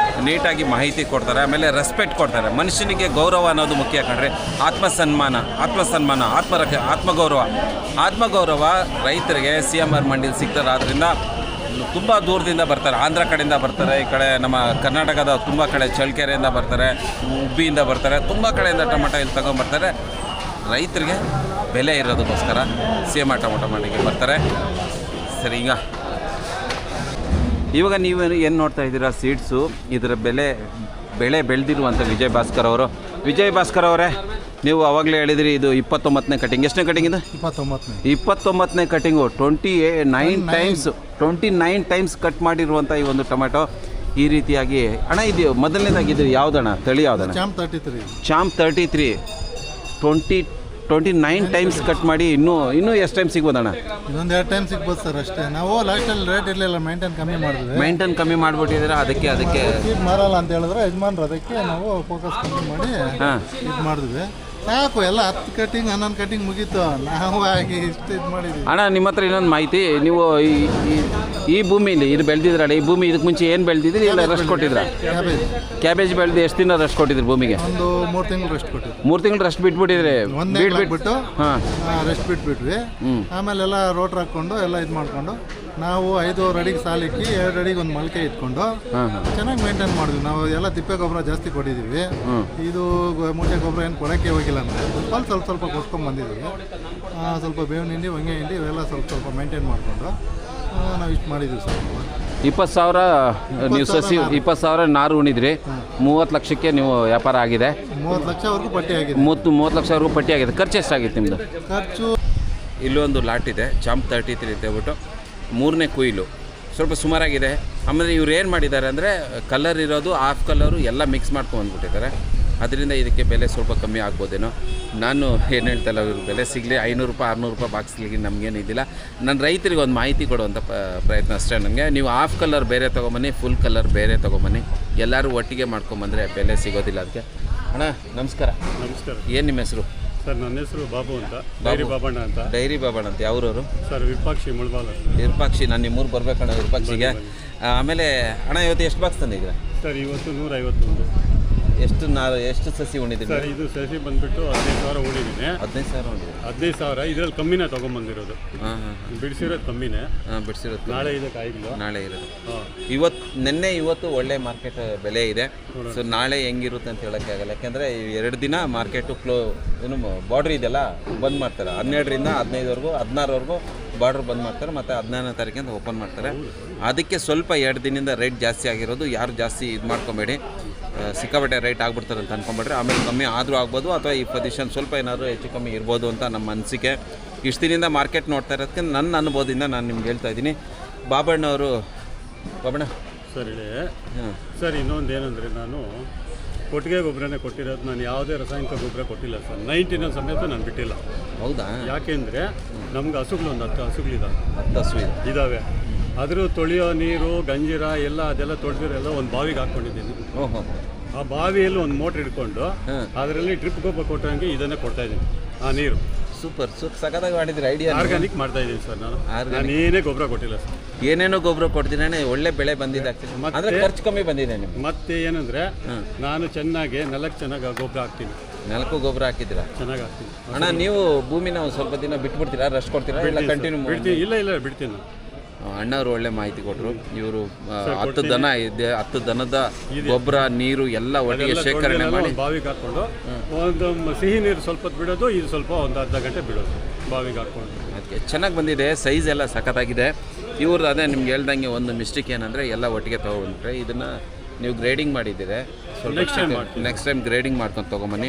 ನೀಟಾಗಿ ಮಾಹಿತಿ ಕೊಡ್ತಾರೆ, ಆಮೇಲೆ ರೆಸ್ಪೆಕ್ಟ್ ಕೊಡ್ತಾರೆ. ಮನುಷ್ಯನಿಗೆ ಗೌರವ ಅನ್ನೋದು ಮುಖ್ಯ ಕಣ್ರಿ. ಆತ್ಮಸನ್ಮಾನ, ಆತ್ಮಗೌರವ ರೈತರಿಗೆ CMR ಮಂಡಿಲಿ ಸಿಗ್ತಾರೆ. ಆದ್ದರಿಂದ ತುಂಬ ದೂರದಿಂದ ಬರ್ತಾರೆ, ಆಂಧ್ರ ಕಡೆಯಿಂದ ಬರ್ತಾರೆ, ಈ ಕಡೆ ನಮ್ಮ ಕರ್ನಾಟಕದ ತುಂಬ ಕಡೆ ಚಳ್ಳಕೆರೆಯಿಂದ ಬರ್ತಾರೆ, ಉಬ್ಬಿಯಿಂದ ಬರ್ತಾರೆ, ತುಂಬ ಕಡೆಯಿಂದ ಟೊಮೆಟೊ ಇಲ್ಲಿ ತಗೊಂಡ್ಬರ್ತಾರೆ. ರೈತರಿಗೆ ಬೆಲೆ ಇರೋದಕ್ಕೋಸ್ಕರ CMR ಟೊಮೆಟೊ ಮಂಡಿಗೆ ಬರ್ತಾರೆ. ಸರಿ, ಇವಾಗ ನೀವು ಏನು ನೋಡ್ತಾ ಇದ್ದೀರಾ ಸೀಡ್ಸು, ಇದರ ಬೆಳೆ ಬೆಳೆದಿರುವಂಥ ವಿಜಯ್ ಭಾಸ್ಕರ್ ಅವರೇ, ನೀವು ಅವಾಗಲೇ ಹೇಳಿದಿರಿ ಇದು 29ನೇ ಕಟಿಂಗ್. ಎಷ್ಟನೇ ಕಟಿಂಗ್ ಇದು? 29ನೇ ಕಟಿಂಗು. 29 ಟೈಮ್ಸ್ ಕಟ್ ಮಾಡಿರುವಂಥ ಈ ಒಂದು ಟೊಮೆಟೊ ಈ ರೀತಿಯಾಗಿ. ಅಣ್ಣ ಇದು ಮೊದಲನೇದಾಗಿದ್ದು ಯಾವುದಣ್ಣ, ತಳಿ ಯಾವುದಣ್ಣ? ಚಾಂಪ್ 33. 29 ಟೈಮ್ಸ್ ಕಟ್ ಮಾಡಿ ಇನ್ನೂ ಎಷ್ಟು ಟೈಮ್ ಸಿಗ್ಬೋದಣ್ಣ? ಇನ್ನೊಂದು 2 ಟೈಮ್ ಸಿಗ್ಬೋದು ಸರ್ ಅಷ್ಟೇ. ನಾವು ಲಾಸ್ಟಲ್ಲಿ ರೇಟ್ ಇರಲಿಲ್ಲ, ಮೇಂಟೈನ್ ಕಮ್ಮಿ ಮಾಡಿಬಿಟ್ಟಿದ್ರೆ ಅದಕ್ಕೆ ಮಾರಲ್ಲ ಅಂತ ಹೇಳಿದ್ರೆ ಯಜಮಾನ್ರು, ಅದಕ್ಕೆ ನಾವು ಫೋಕಸ್ ಕಮ್ಮಿ ಮಾಡಿ ಇದು ಮಾಡಿದ್ವಿ. ಸಾಕು, ಎಲ್ಲ 10 ಕಟಿಂಗ್ 11 ಕಟಿಂಗ್ ಮುಗೀತು. ನಾವು ಹಾಗೆ ಇಷ್ಟು ಇದು ಮಾಡಿದ್ವಿ. ಅಣ್ಣ ನಿಮ್ಮ ಹತ್ರ ಇನ್ನೊಂದು ಮಾಹಿತಿ, ನೀವು ಈ ಭೂಮಿಲಿ ಇದು ಬೆಳೆದಿದ್ರಲ್ಲ, ಈ ಭೂಮಿ ಇದಕ್ಕೆ ಮುಂಚೆ ಏನು ಬೆಳೆದಿದ್ರಿ? ಇಲ್ಲ ರೆಸ್ಟ್ ಕೊಟ್ಟಿದ್ರ? ಕ್ಯಾಬೇಜ್ ಬೆಳೆದು ಎಷ್ಟು ದಿನ ರೆಸ್ಟ್ ಕೊಟ್ಟಿದ್ರಿ ಭೂಮಿಗೆ? ಒಂದು 3 ತಿಂಗಳು ರೆಸ್ಟ್ ಕೊಟ್ಟಿದ್ವಿ. 3 ತಿಂಗಳು ರೆಸ್ಟ್ ಬಿಟ್ಬಿಟ್ಟಿದ್ರೆ ಬಿಟ್ಬಿಟ್ಟು ರೆಸ್ಟ್ ಬಿಟ್ಬಿಟ್ವಿ. ಆಮೇಲೆ ಎಲ್ಲ ರೋಟ್ರ್ ಹಾಕ್ಕೊಂಡು ಎಲ್ಲ ಇದು ಮಾಡ್ಕೊಂಡು ನಾವು 5 ಅಡಿಗೆ ಸಾಲಿಕ್ಕಿ 2 ಅಡಿಗೆ ಒಂದು ಮೊಳಕೆ ಇಟ್ಕೊಂಡು ಚೆನ್ನಾಗಿ ಮೇಂಟೈನ್ ಮಾಡಿದ್ವಿ. ನಾವು ಎಲ್ಲ ತಿಪ್ಪೆ ಗೊಬ್ಬರ ಜಾಸ್ತಿ ಕೊಟ್ಟಿದ್ದೀವಿ. ಇದು ಮೂಟೆ ಗೊಬ್ಬರ ಏನು ಕೊಡೋಕ್ಕೆ ಹೋಗಿಲ್ಲ, ಅಂದರೆ ಸ್ವಲ್ಪ ಕೊಟ್ಕೊಂಡು ಬಂದಿದ್ದೀವಿ. ಸ್ವಲ್ಪ ಬೇವಿನ ಹಿಂಡಿ, ಹೊಂಗೆ ಹಿಂಡಿ ಇವೆಲ್ಲ ಸ್ವಲ್ಪ ಮೇಂಟೈನ್ ಮಾಡಿಕೊಂಡು ನಾವು ಇಷ್ಟು ಮಾಡಿದ್ದೀವಿ ಸರ್. 20,000 ನೀವು ಸಸಿ 20,000 ನಾರು ಉಣಿದ್ರಿ. 30 ಲಕ್ಷಕ್ಕೆ ನೀವು ವ್ಯಾಪಾರ ಆಗಿದೆ. 30 ಲಕ್ಷವರೆಗೂ ಪಟ್ಟಿ ಆಗಿದೆ. 30 ಲಕ್ಷವರೆಗೂ ಪಟ್ಟಿ ಆಗಿದೆ. ಖರ್ಚು ಎಷ್ಟಾಗಿತ್ತು ನಿಮ್ಮದು? ಖರ್ಚು ಇಲ್ಲೊಂದು ಲಾಟ್ ಇದೆ, ಚಾಂಪ್ 33 ಅಂತ ಹೇಳ್ಬಿಟ್ಟು 3ನೇ ಕುಯ್ಲು, ಸ್ವಲ್ಪ ಸುಮಾರಾಗಿದೆ. ಆಮೇಲೆ ಇವ್ರು ಏನು ಮಾಡಿದ್ದಾರೆ ಅಂದರೆ ಕಲರ್ ಇರೋದು, ಹಾಫ್ ಕಲರು ಎಲ್ಲ ಮಿಕ್ಸ್ ಮಾಡ್ಕೊಂಡು ಬಂದ್ಬಿಟ್ಟಿದ್ದಾರೆ. ಅದರಿಂದ ಇದಕ್ಕೆ ಬೆಲೆ ಸ್ವಲ್ಪ ಕಮ್ಮಿ ಆಗ್ಬೋದೇನೋ. ನಾನು ಏನು ಹೇಳ್ತಾಯಿಲ್ಲ, ಇವ್ರ ಬೆಲೆ ಸಿಗಲಿ 500 ರೂಪಾಯಿ 600 ರೂಪಾಯಿ ಬಾಕ್ಸ್ಲಿಗೆ ನಮಗೇನು ಇದ್ದಿಲ್ಲ. ನನ್ನ ರೈತರಿಗೆ ಒಂದು ಮಾಹಿತಿ ಕೊಡುವಂಥ ಪ್ರಯತ್ನ ಅಷ್ಟೇ ನನಗೆ. ನೀವು ಹಾಫ್ ಕಲರ್ ಬೇರೆ ತೊಗೊಂಬನ್ನಿ, ಫುಲ್ ಕಲರ್ ಬೇರೆ ತೊಗೊಂಬನ್ನಿ, ಎಲ್ಲರೂ ಒಟ್ಟಿಗೆ ಮಾಡ್ಕೊಂಬಂದರೆ ಬೆಲೆ ಸಿಗೋದಿಲ್ಲ. ಅದಕ್ಕೆ ಅಣ್ಣ ನಮಸ್ಕಾರ. ಏನು ನಿಮ್ಮ ಹೆಸರು? ಸರ್ ನನ್ನ ಹೆಸರು ಬಾಬು ಅಂತ, ಡೈರಿ ಬಾಬಣ್ಣ ಅಂತ. ಯಾವ್ರವರು? ಸರ್ ವಿರೂಪಾಕ್ಷಿ ಮುಳಬಾಲ. ವಿರೂಪಾಕ್ಷಿ, ನಾನು ನಿಮ್ಮೂರು ಬರ್ಬೇಕಣ್ಣ ವಿರೂಪಾಕ್ಷಿಗೆ. ಆಮೇಲೆ ಅಣ್ಣ ಇವತ್ತು ಎಷ್ಟು ಬಾಕ್ಸ್ ತಂದಿದ್ದೀರಾ? ಸರ್ ಇವತ್ತು 151. ಎಷ್ಟು ಸಸಿ ಉಣಿದ್ರಿ ಸರ್? ಇದು ಸಸಿ ಬಂದುಬಿಟ್ಟು 15,000 ಉಳಿದಿದ್ದೀನಿ. 15,000 ಇದರಲ್ಲಿ ಕಮ್ಮಿನೇ ತೊಗೊಂಬಂದಿರೋದು. ಬಿಡಿಸಿರೋದು ಕಮ್ಮಿನೇ. ಬಿಡಿಸಿರೋದು ನಾಳೆ ಇದೆ, ಕಾಯಿಗಳು ನಾಳೆ ಇರೋದು. ಇವತ್ತು ಒಳ್ಳೆ ಮಾರ್ಕೆಟ್ ಬೆಲೆ ಇದೆ. ಸೊ ನಾಳೆ ಹೆಂಗಿರುತ್ತೆ ಅಂತ ಹೇಳೋಕ್ಕೆ ಆಗಲ್ಲ, ಯಾಕೆಂದರೆ 2 ದಿನ ಮಾರ್ಕೆಟು ಏನು ಬಾರ್ಡ್ರ್ ಇದೆಲ್ಲ ಬಂದ್ ಮಾಡ್ತಾರೆ. 12ರಿಂದ 15ವರೆಗೂ 16ವರೆಗೂ ಬಾರ್ಡ್ರ್ ಬಂದ್ ಮಾಡ್ತಾರೆ, ಮತ್ತು 17ನೇ ತಾರೀಕಿಂದ ಓಪನ್ ಮಾಡ್ತಾರೆ. ಅದಕ್ಕೆ ಸ್ವಲ್ಪ 2 ದಿನದಿಂದ ರೇಟ್ ಜಾಸ್ತಿ ಆಗಿರೋದು. ಯಾರು ಜಾಸ್ತಿ ಇದು ಮಾಡ್ಕೊಬೇಡಿ, ಸಿಕ್ಕಾಪಟ್ಟೆ ರೇಟ್ ಆಗ್ಬಿಡ್ತಾರೆ ಅಂತ ಅಂದ್ಕೊಂಬಿಡ್ರಿ. ಆಮೇಲೆ ಕಮ್ಮಿ ಆದರೂ ಆಗ್ಬೋದು, ಅಥವಾ ಈ ಪೊಸಿಷನ್ ಸ್ವಲ್ಪ ಏನಾದರೂ ಹೆಚ್ಚು ಕಮ್ಮಿ ಇರ್ಬೋದು ಅಂತ ನಮ್ಮ ಅನಿಸಿಕೆ. ಇಷ್ಟು ದಿನದಿಂದ ಮಾರ್ಕೆಟ್ ನೋಡ್ತಾ ಇರೋದಕ್ಕೆ ನನ್ನ ಅನುಭವದಿಂದ ನಾನು ನಿಮ್ಗೆ ಹೇಳ್ತಾ ಇದ್ದೀನಿ. ಬಾಬಣ್ಣ ಸರ್ ಹೇಳಿ. ಸರ್ ಇನ್ನೊಂದು ಏನಂದರೆ, ನಾನು ಕೊಟ್ಟಿಗೆ ಗೊಬ್ಬರನೇ ಕೊಟ್ಟಿರೋದು. ನಾನು ಯಾವುದೇ ರಾಸಾಯನಿಕ ಗೊಬ್ಬರ ಕೊಟ್ಟಿಲ್ಲ ಸರ್. 99 ಸಮೇತ ನಾನು ಬಿಟ್ಟಿಲ್ಲ. ಹೌದಾ? ಯಾಕೆಂದರೆ ನಮ್ಗೆ ಹಸುಗಳು ಒಂದು 10 ಹಸುಗಳಿದ್ದಾವೆ. 10 ಹಸು ಇದ್ದಾವೆ. ಅದ್ರ ತೊಳೆಯೋ ನೀರು, ಗಂಜಿರ ಅದೆಲ್ಲ ತೊಳೆದಿರೆಲ್ಲ ಒಂದು ಬಾವಿಗೆ ಹಾಕ್ಕೊಂಡಿದ್ದೀನಿ. ಆ ಬಾವಿಯಲ್ಲಿ ಒಂದು ಮೋಟ್ರ್ ಹಿಡ್ಕೊಂಡು ಅದರಲ್ಲಿ ಡ್ರಿಪ್ ಗೊಬ್ಬರ ಕೊಟ್ಟಂಗೆ ಇದನ್ನೇ ಕೊಡ್ತಾಯಿದ್ದೀನಿ. ಆ ನೀರು ಸೂಪರ್ ಸಖತ್ತಾಗಿ ಮಾಡಿದ್ರಿ. ಐಡಿಯಾ ಆರ್ಗ್ಯಾನಿಕ್ ಮಾಡ್ತಾ ಇದ್ದೀನಿ ಸರ್. ನಾನು ಏನೇ ಗೊಬ್ಬರ ಕೊಟ್ಟಿಲ್ಲ ಸರ್. ಏನೇನೋ ಗೊಬ್ಬರ ಕೊಡ್ತೀನಿ, ಒಳ್ಳೆ ಬೆಳೆ ಬಂದಿದೆ. ಮತ್ತೆ ಖರ್ಚು ಕಮ್ಮಿ ಬಂದಿದೆ ನಿಮ್ಗೆ. ಮತ್ತೆ ಏನಂದರೆ, ನಾನು ಚೆನ್ನಾಗಿ ನೆಲಕ್ಕೆ ಚೆನ್ನಾಗಿ ಗೊಬ್ಬರ ಹಾಕ್ತೀನಿ. ನೆಲಕ್ಕೂ ಗೊಬ್ಬರ ಹಾಕಿದ್ದೀರಾ? ಚೆನ್ನಾಗಿ ಹಾಕ್ತೀನಿ. ಅಣ್ಣ ನೀವು ಭೂಮಿನ ಒಂದು ಸ್ವಲ್ಪ ದಿನ ಬಿಟ್ಬಿಡ್ತೀರಾ, ರೆಸ್ಟ್ ಕೊಡ್ತೀರಾ, ಇಲ್ಲ ಕಂಟಿನ್ಯೂ ಬಿಡ್ತೀನಿ? ಇಲ್ಲ ಬಿಡ್ತೀನಿ. ಅಣ್ಣವರು ಒಳ್ಳೆ ಮಾಹಿತಿ ಕೊಟ್ಟರು. ಇವರು 10 ದನ ಇದೆ, 10 ದನದ ಗೊಬ್ಬರ ನೀರು ಎಲ್ಲ ಒಟ್ಟಿಗೆ ಶೇಖರಣೆ ಮಾಡಿ ಬಾವಿಗೆ ಹಾಕ್ಕೊಂಡು ಒಂದು ಸಿಹಿ ನೀರು ಸ್ವಲ್ಪ ಬಿಡೋದು, ಇದು ಸ್ವಲ್ಪ ಒಂದು ಅರ್ಧ ಗಂಟೆ ಬಿಡೋದು ಬಾವಿಗೆ ಹಾಕ್ಕೊಂಡು. ಅದಕ್ಕೆ ಚೆನ್ನಾಗಿ ಬಂದಿದೆ, ಸೈಜ್ ಎಲ್ಲ ಸಖತ್ತಾಗಿದೆ. ಇವ್ರದ್ದು ಅದೇ ನಿಮ್ಗೆ ಹೇಳ್ದಂಗೆ ಒಂದು ಮಿಸ್ಟೇಕ್ ಏನಂದರೆ ಎಲ್ಲ ಒಟ್ಟಿಗೆ ತೊಗೊಂಡ್ರೆ ಇದನ್ನು ನೀವು ಗ್ರೇಡಿಂಗ್ ಮಾಡಿದ್ದೀರಾ ನೆಕ್ಸ್ಟ್ ಟೈಮ್ ಗ್ರೇಡಿಂಗ್ ಮಾಡ್ಕೊಂಡು ತೊಗೊಂಬನ್ನಿ.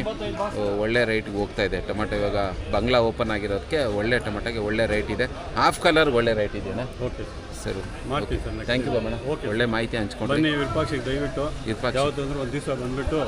ಒಳ್ಳೆ ರೇಟ್ಗೆ ಹೋಗ್ತಾ ಇದೆ ಟೊಮೆಟೊ. ಇವಾಗ ಬಂಗ್ಲಾ ಓಪನ್ ಆಗಿರೋದಕ್ಕೆ ಒಳ್ಳೆ ಟೊಮೆಟೊಗೆ ಒಳ್ಳೆ ರೇಟ್ ಇದೆ. ಹಾಫ್ ಕಲರ್ಗೆ ಒಳ್ಳೆ ರೇಟ್ ಇದೆಯಾ? ಓಕೆ ಸರಿ, ಮಾಡ್ತೀವಿ ಸರ್. Thank you Babanna. ಒಳ್ಳೆ ಮಾಹಿತಿ ಹಂಚ್ಕೊಂಡು ಬನ್ನಿ ವಿರೂಪಾಕ್ಷಿಗೆ ದಯವಿಟ್ಟು ಯಾವತ್ತಂದ್ರೆ ಒಂದು ದಿವಸ ಬಂದುಬಿಟ್ಟು